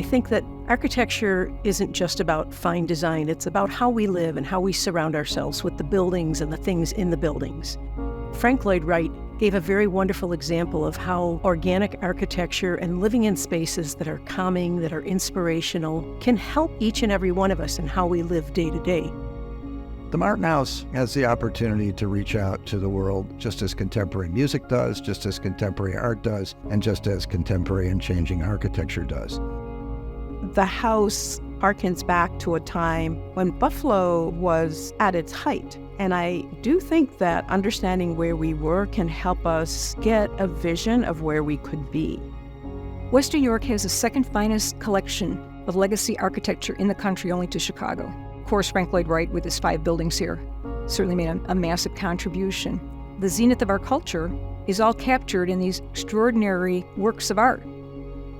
I think that architecture isn't just about fine design, it's about how we live and how we surround ourselves with the buildings and the things in the buildings. Frank Lloyd Wright gave a very wonderful example of how organic architecture and living in spaces that are calming, that are inspirational, can help each and every one of us in how we live day to day. The Martin House has the opportunity to reach out to the world just as contemporary music does, just as contemporary art does, and just as contemporary and changing architecture does. The house harkens back to a time when Buffalo was at its height. And I do think that understanding where we were can help us get a vision of where we could be. Western New York has the second finest collection of legacy architecture in the country, only to Chicago. Of course, Frank Lloyd Wright, with his 5 buildings here, certainly made a massive contribution. The zenith of our culture is all captured in these extraordinary works of art.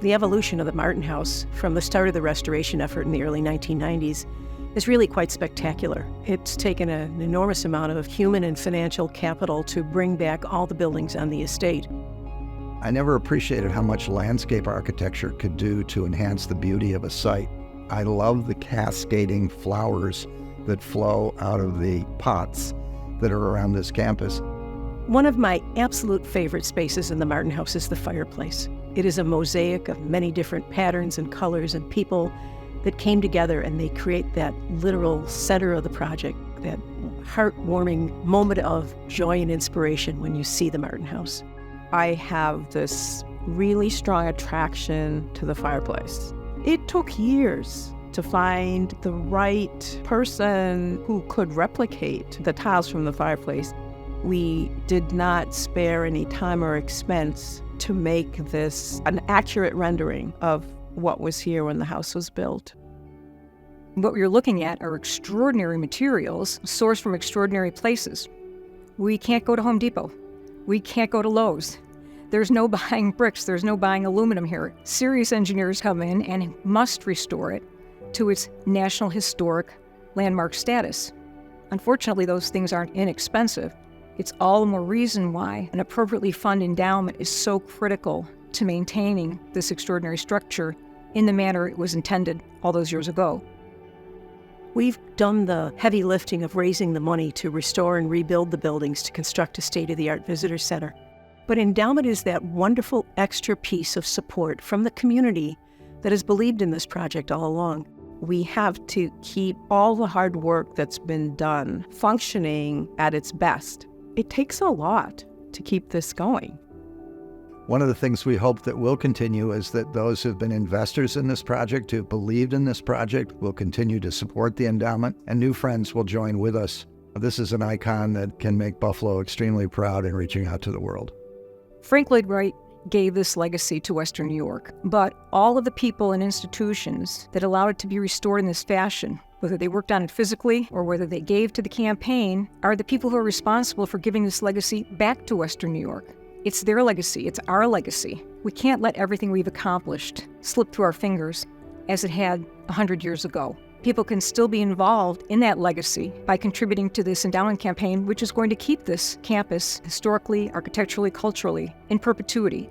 The evolution of the Martin House from the start of the restoration effort in the early 1990s is really quite spectacular. It's taken an enormous amount of human and financial capital to bring back all the buildings on the estate. I never appreciated how much landscape architecture could do to enhance the beauty of a site. I love the cascading flowers that flow out of the pots that are around this campus. One of my absolute favorite spaces in the Martin House is the fireplace. It is a mosaic of many different patterns and colors and people that came together, and they create that literal center of the project, that heartwarming moment of joy and inspiration when you see the Martin House. I have this really strong attraction to the fireplace. It took years to find the right person who could replicate the tiles from the fireplace. We did not spare any time or expense to make this an accurate rendering of what was here when the house was built. What we're looking at are extraordinary materials sourced from extraordinary places. We can't go to Home Depot. We can't go to Lowe's. There's no buying bricks. There's no buying aluminum here. Serious engineers come in and must restore it to its National Historic Landmark status. Unfortunately, those things aren't inexpensive. It's all the more reason why an appropriately funded endowment is so critical to maintaining this extraordinary structure in the manner it was intended all those years ago. We've done the heavy lifting of raising the money to restore and rebuild the buildings to construct a state-of-the-art visitor center. But endowment is that wonderful extra piece of support from the community that has believed in this project all along. We have to keep all the hard work that's been done functioning at its best. It takes a lot to keep this going. One of the things we hope that will continue is that those who've been investors in this project, who believed in this project, will continue to support the endowment, and new friends will join with us. This is an icon that can make Buffalo extremely proud in reaching out to the world. Frank Lloyd Wright gave this legacy to Western New York, but all of the people and institutions that allowed it to be restored in this fashion, whether they worked on it physically or whether they gave to the campaign, are the people who are responsible for giving this legacy back to Western New York. It's their legacy. It's our legacy. We can't let everything we've accomplished slip through our fingers as it had 100 years ago. People can still be involved in that legacy by contributing to this endowment campaign, which is going to keep this campus historically, architecturally, culturally in perpetuity.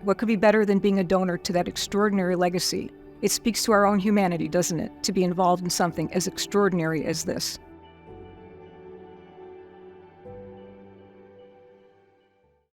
What could be better than being a donor to that extraordinary legacy? It speaks to our own humanity, doesn't it, to be involved in something as extraordinary as this.